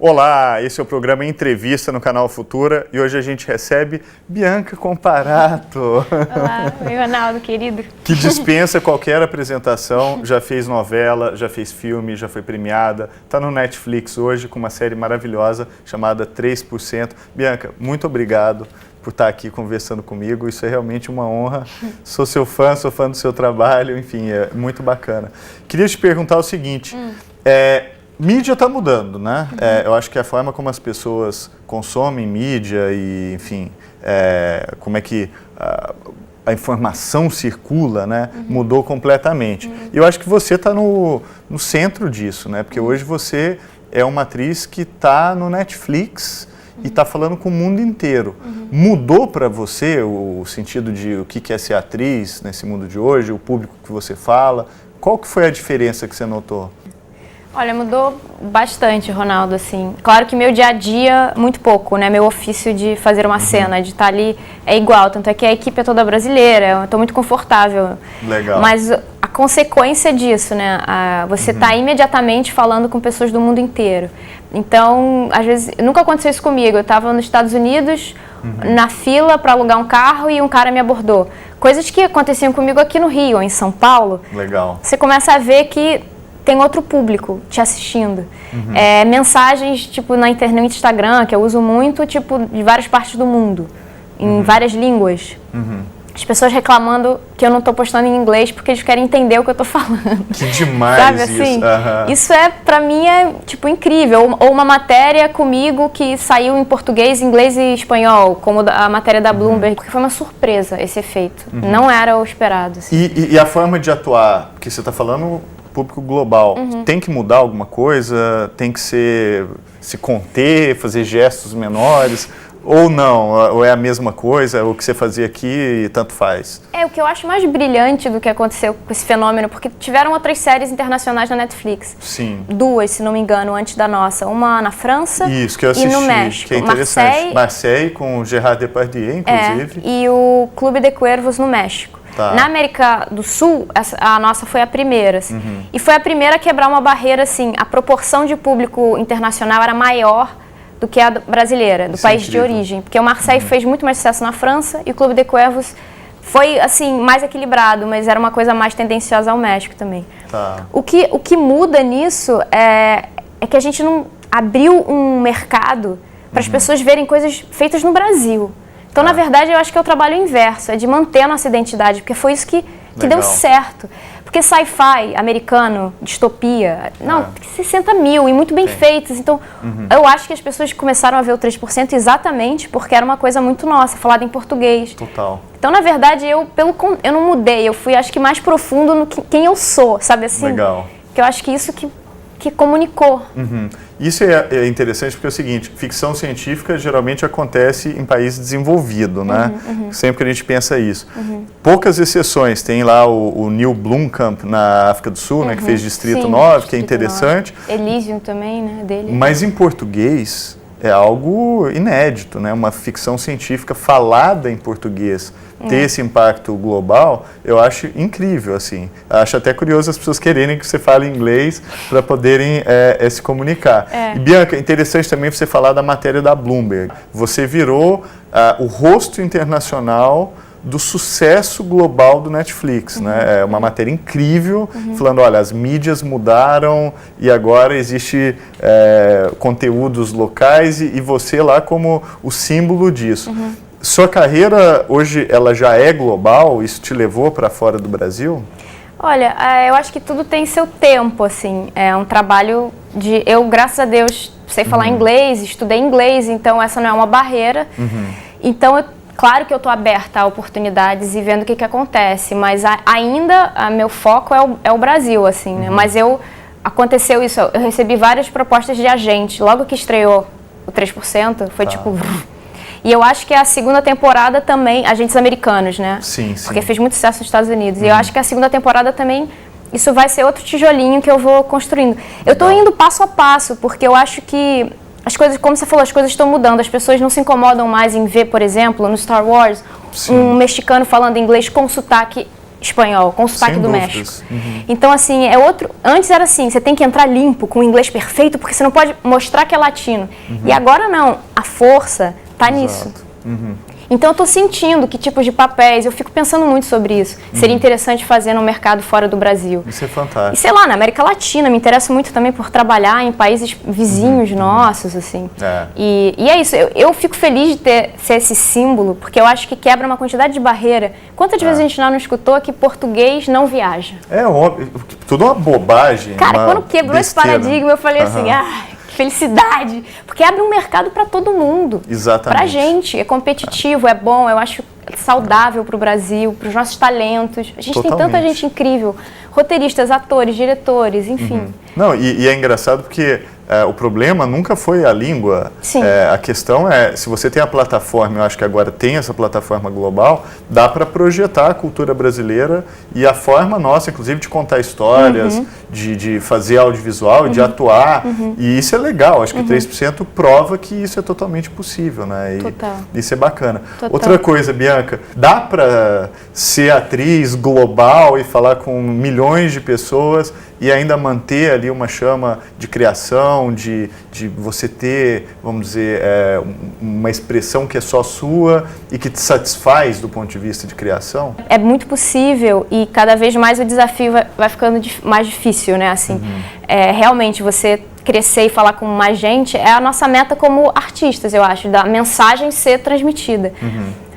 Olá, esse é o programa Entrevista no canal Futura e hoje a gente recebe Bianca Comparato. Olá, meu Ronaldo, querido. Que dispensa qualquer apresentação, já fez novela, já fez filme, já foi premiada, está no Netflix hoje com uma série maravilhosa chamada 3%. Bianca, muito obrigado por estar aqui conversando comigo, isso é realmente uma honra. Sou seu fã, sou fã do seu trabalho, enfim, é muito bacana. Queria te perguntar o seguinte, mídia está mudando, né? Eu acho que a forma como as pessoas consomem mídia e, enfim, como é que a informação circula, né? Mudou completamente. E eu acho que você está no centro disso, né? Porque hoje você é uma atriz que está no Netflix e está falando com o mundo inteiro. Mudou para você o sentido de o que é ser atriz nesse mundo de hoje, o público que você fala? Qual que foi a diferença que você notou? Olha, mudou bastante, Ronaldo, assim. Claro que meu dia a dia, muito pouco, né? Meu ofício de fazer uma cena, de estar ali, é igual. Tanto é que a equipe é toda brasileira, eu estou muito confortável. Legal. Mas a consequência disso, né? Você está imediatamente falando com pessoas do mundo inteiro. Então, às vezes, nunca aconteceu isso comigo. Eu estava nos Estados Unidos, na fila para alugar um carro e um cara me abordou. Coisas que aconteciam comigo aqui no Rio, ou em São Paulo. Legal. Você começa a ver que tem outro público te assistindo. Mensagens, tipo, na internet, no Instagram, que eu uso muito, tipo, de várias partes do mundo, em várias línguas. As pessoas reclamando que eu não estou postando em inglês porque eles querem entender o que eu estou falando. Que demais. Sabe, assim? Isso pra mim é, tipo, incrível. Ou uma matéria comigo que saiu em português, inglês e espanhol, como a matéria da Bloomberg, porque foi uma surpresa esse efeito. Não era o esperado. Assim. E a forma de atuar, porque você está falando público global, tem que mudar alguma coisa? Tem que se conter, fazer gestos menores? Ou não? Ou é a mesma coisa? O que você fazia aqui, tanto faz? O que eu acho mais brilhante do que aconteceu com esse fenômeno, porque tiveram outras séries internacionais na Netflix. Sim. 2, se não me engano, antes da nossa. Uma na França Isso, que eu assisti, e no México. Que é interessante. Marseille com o Gerard Depardieu, inclusive. E o Clube de Cuervos no México. Tá. Na América do Sul, a nossa foi a primeira. Assim. E foi a primeira a quebrar uma barreira, assim, a proporção de público internacional era maior do que a brasileira, do país de origem. Porque o Marseille fez muito mais sucesso na França e o Clube de Cuervos foi, assim, mais equilibrado, mas era uma coisa mais tendenciosa ao México também. Tá. O que muda nisso é que a gente não abriu um mercado para as pessoas verem coisas feitas no Brasil. Então, na verdade, eu acho que é o trabalho inverso, é de manter a nossa identidade, porque foi isso que deu certo. Porque sci-fi americano, distopia, 60 mil e muito bem feitos. Então, eu acho que as pessoas começaram a ver o 3% exatamente porque era uma coisa muito nossa, falada em português. Total. Então, na verdade, eu não mudei, eu fui, acho que, mais profundo no quem eu sou, sabe assim? Legal. Que eu acho que isso que comunicou. Isso é interessante porque é o seguinte, ficção científica geralmente acontece em países desenvolvidos, né? Sempre que a gente pensa isso. Poucas exceções, tem lá o Neil Blomkamp na África do Sul, né, que fez Distrito 9, que é interessante. Elysium também, né, dele. Mas em português é algo inédito, né? Uma ficção científica falada em português. Ter esse impacto global, eu acho incrível, assim. Acho até curioso as pessoas quererem que você fale inglês para poderem se comunicar. E, Bianca, interessante também você falar da matéria da Bloomberg. Você virou o rosto internacional do sucesso global do Netflix, né? É uma matéria incrível, falando, olha, as mídias mudaram e agora existe conteúdos locais e você lá como o símbolo disso. Sua carreira hoje, ela já é global? Isso te levou para fora do Brasil? Olha, eu acho que tudo tem seu tempo, assim. É um trabalho de... Eu, graças a Deus, sei falar inglês, estudei inglês, então essa não é uma barreira. Então, claro que eu estou aberta a oportunidades e vendo o que acontece, mas ainda meu foco é o Brasil, assim, né? Mas aconteceu isso, eu recebi várias propostas de agente. Logo que estreou o 3%, foi tipo... E eu acho que a segunda temporada também, agentes americanos, né? Sim. Porque fez muito sucesso nos Estados Unidos. E eu acho que a segunda temporada também, isso vai ser outro tijolinho que eu vou construindo. Eu estou indo passo a passo, porque eu acho que as coisas, como você falou, as coisas estão mudando. As pessoas não se incomodam mais em ver, por exemplo, no Star Wars, um mexicano falando inglês com sotaque espanhol, com o sotaque Sem do dúvidas. México. Uhum. Então, assim, é outro... Antes era assim, você tem que entrar limpo, com o inglês perfeito, porque você não pode mostrar que é latino. E agora não, a força tá nisso. Uhum. Então eu estou sentindo que tipos de papéis, eu fico pensando muito sobre isso. Seria interessante fazer no mercado fora do Brasil. Isso é fantástico. E sei lá, na América Latina, me interesso muito também por trabalhar em países vizinhos nossos, assim. É. E é isso, eu fico feliz de ser esse símbolo, porque eu acho que quebra uma quantidade de barreira. Quantas vezes a gente não escutou que português não viaja? É óbvio, tudo uma bobagem. Cara, uma quando quebrou esse besteira. paradigma, eu falei assim, que felicidade, porque abre um mercado para todo mundo. Exatamente. Pra gente, é competitivo, é bom, eu acho saudável pro Brasil, pros nossos talentos. A gente tem tanta Totalmente. gente incrível, roteiristas, atores, diretores, enfim. Não, e é engraçado porque o problema nunca foi a língua. Sim. A questão é, se você tem a plataforma, eu acho que agora tem essa plataforma global, dá para projetar a cultura brasileira e a forma nossa, inclusive, de contar histórias, de fazer audiovisual, de atuar. E isso é legal, acho que 3% prova que isso é totalmente possível, né? E Total. isso é bacana. Total. Outra coisa, Bianca, dá para ser atriz global e falar com milhões de pessoas e ainda manter ali uma chama de criação, de você ter, vamos dizer, uma expressão que é só sua e que te satisfaz do ponto de vista de criação? É muito possível e cada vez mais o desafio vai ficando mais difícil, né? Assim, realmente você crescer e falar com mais gente é a nossa meta como artistas, eu acho, da mensagem ser transmitida.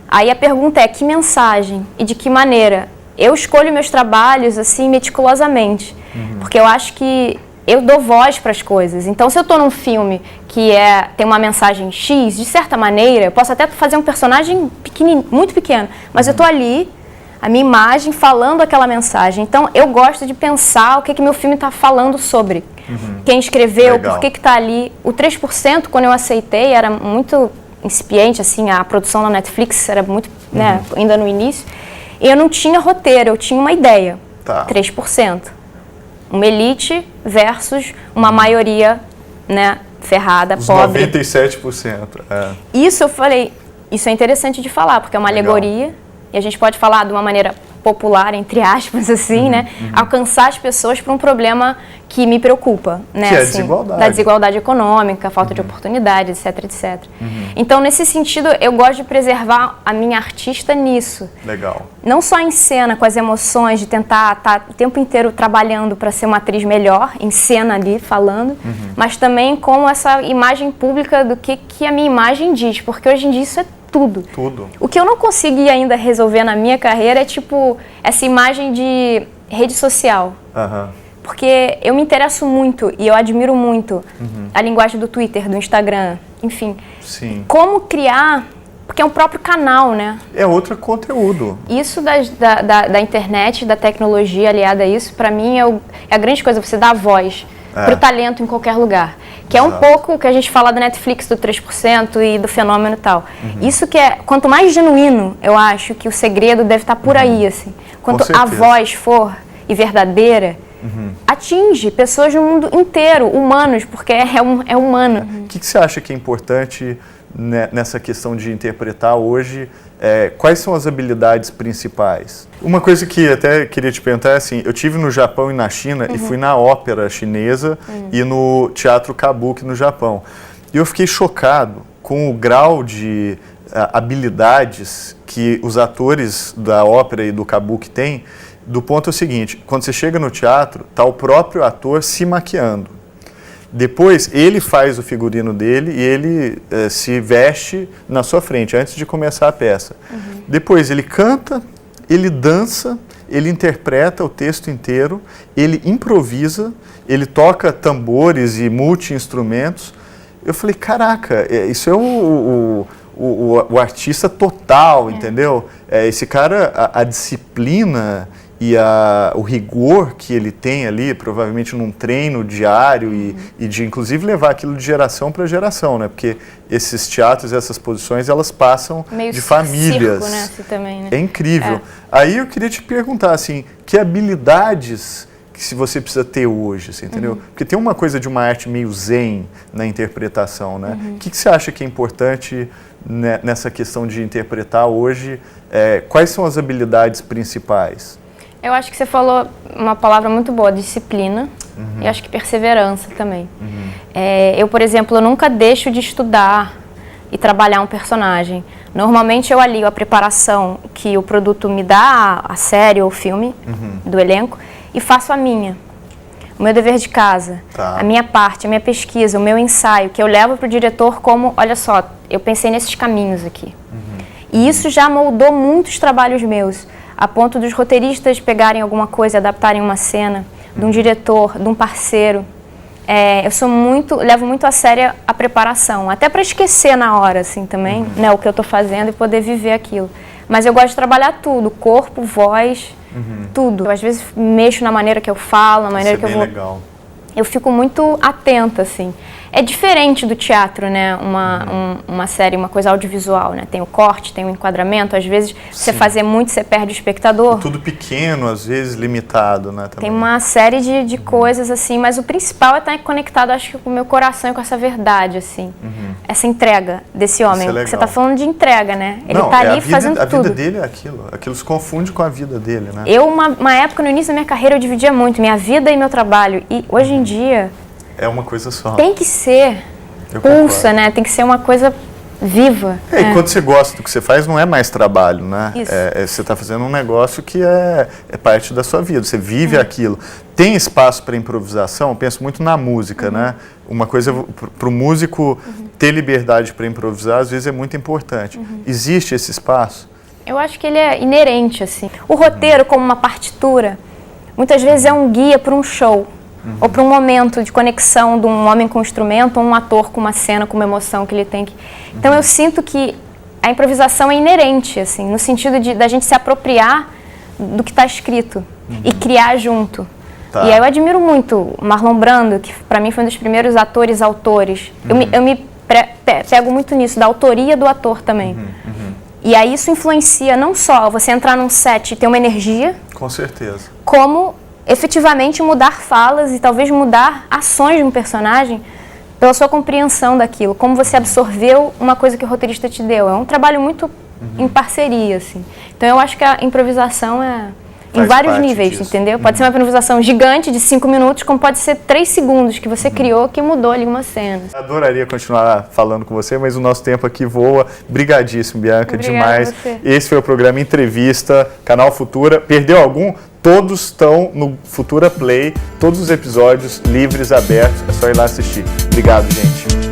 Aí a pergunta é, que mensagem e de que maneira? Eu escolho meus trabalhos assim meticulosamente, porque eu acho que eu dou voz para as coisas. Então, se eu estou num filme que tem uma mensagem X, de certa maneira, eu posso até fazer um personagem muito pequeno, mas eu estou ali, a minha imagem falando aquela mensagem. Então, eu gosto de pensar o que meu filme está falando sobre. Quem escreveu, Legal. por que está ali. O 3%, quando eu aceitei, era muito incipiente, assim, a produção na Netflix era muito, né, ainda no início. Eu não tinha roteiro, eu tinha uma ideia. Tá. 3%. Uma elite versus uma maioria, né, ferrada, Os pobre. 97%. Isso eu falei, isso é interessante de falar, porque é uma Legal. alegoria, e a gente pode falar de uma maneira popular, entre aspas, assim, né? Alcançar as pessoas para um problema que me preocupa, né? Que é a assim, desigualdade. da desigualdade econômica, falta de oportunidade, etc, etc. Então, nesse sentido, eu gosto de preservar a minha artista nisso. Legal. Não só em cena, com as emoções, de tentar estar o tempo inteiro trabalhando para ser uma atriz melhor, em cena ali, falando, mas também com essa imagem pública do que a minha imagem diz, porque hoje em dia isso é tudo. Tudo. O que eu não consegui ainda resolver na minha carreira é, tipo, essa imagem de rede social. Porque eu me interesso muito e eu admiro muito a linguagem do Twitter, do Instagram, enfim. Sim. Como criar, porque é um próprio canal, né? É outro conteúdo. Isso da internet, da tecnologia aliada a isso, para mim é a grande coisa, você dar voz para o talento em qualquer lugar. Que é um pouco o que a gente fala da Netflix, do 3% e do fenômeno e tal. Isso que é, quanto mais genuíno, eu acho que o segredo deve estar por aí, assim. Quanto a voz for e verdadeira, atinge pessoas no mundo inteiro, humanos, porque é humano. O que você acha que é importante nessa questão de interpretar hoje? Quais são as habilidades principais? Uma coisa que até queria te perguntar é assim, eu tive no Japão e na China e fui na ópera chinesa e no teatro kabuki no Japão. E eu fiquei chocado com o grau de habilidades que os atores da ópera e do kabuki têm, do ponto é o seguinte, quando você chega no teatro, está o próprio ator se maquiando. Depois, ele faz o figurino dele e ele se veste na sua frente, antes de começar a peça. Depois, ele canta, ele dança, ele interpreta o texto inteiro, ele improvisa, ele toca tambores e multi-instrumentos. Eu falei, caraca, isso é o artista total, entendeu? Esse cara, a disciplina e o rigor que ele tem ali, provavelmente num treino diário e de inclusive levar aquilo de geração para geração, né? Porque esses teatros, essas posições, elas passam meio de famílias. Circo, né? Assim, também, né? É incrível. Aí eu queria te perguntar, assim, que habilidades que se você precisa ter hoje, assim, entendeu? Porque tem uma coisa de uma arte meio zen na interpretação, né? O que você acha que é importante nessa questão de interpretar hoje? Quais são as habilidades principais? Eu acho que você falou uma palavra muito boa, disciplina. E acho que perseverança também. Eu, por exemplo, eu nunca deixo de estudar e trabalhar um personagem. Normalmente eu alio a preparação que o produto me dá, a série ou o filme do elenco, e faço a minha. O meu dever de casa, a minha parte, a minha pesquisa, o meu ensaio, que eu levo para o diretor como, olha só, eu pensei nesses caminhos aqui. E isso já moldou muitos trabalhos meus, a ponto dos roteiristas pegarem alguma coisa, adaptarem uma cena, de um diretor, de um parceiro. Eu levo muito a sério a preparação, até para esquecer na hora, assim, também, né, o que eu estou fazendo e poder viver aquilo. Mas eu gosto de trabalhar tudo, corpo, voz, tudo. Eu, às vezes, mexo na maneira que eu falo, na maneira que eu vou... Legal. Eu fico muito atenta, assim. É diferente do teatro, né? Uma série, uma coisa audiovisual, né? Tem o corte, tem o enquadramento. Às vezes, você fazer muito, você perde o espectador. Tudo pequeno, às vezes limitado, né? Também. Tem uma série de coisas, assim. Mas o principal é estar conectado, acho que, com o meu coração e com essa verdade, assim. Essa entrega desse homem. Isso é legal. Você está falando de entrega, né? Ele Não, está ali fazendo tudo. A vida dele é aquilo. Aquilo se confunde com a vida dele, né? Eu, uma época, no início da minha carreira, eu dividia muito minha vida e meu trabalho. E hoje em dia... É uma coisa só. Tem que ser, pulsa, né? Tem que ser uma coisa viva. E quando você gosta do que você faz, não é mais trabalho, né? Isso. Você está fazendo um negócio que é parte da sua vida, você vive aquilo. Tem espaço para improvisação? Eu penso muito na música, né? Uma coisa, para o músico ter liberdade para improvisar, às vezes é muito importante. Existe esse espaço? Eu acho que ele é inerente, assim. O roteiro, como uma partitura, muitas vezes é um guia para um show. Ou para um momento de conexão de um homem com um instrumento ou um ator com uma cena, com uma emoção que ele tem que... Então eu sinto que a improvisação é inerente, assim, no sentido da gente se apropriar do que está escrito e criar junto. E aí eu admiro muito o Marlon Brando, que para mim foi um dos primeiros autores. Eu me pego muito nisso, da autoria do ator também. E aí isso influencia não só você entrar num set e ter uma energia... Com certeza. Como... efetivamente mudar falas e talvez mudar ações de um personagem pela sua compreensão daquilo, como você absorveu uma coisa que o roteirista te deu. É um trabalho muito em parceria, assim. Então eu acho que a improvisação é em vários níveis, disso. Entendeu? Pode ser uma improvisação gigante de 5 minutos, como pode ser 3 segundos que você criou, que mudou ali uma cena. Adoraria continuar falando com você, mas o nosso tempo aqui voa. Brigadíssimo, Bianca, demais. Esse foi o programa Entrevista, Canal Futura. Perdeu algum? Todos estão no Futura Play, todos os episódios livres, abertos, é só ir lá assistir. Obrigado, gente.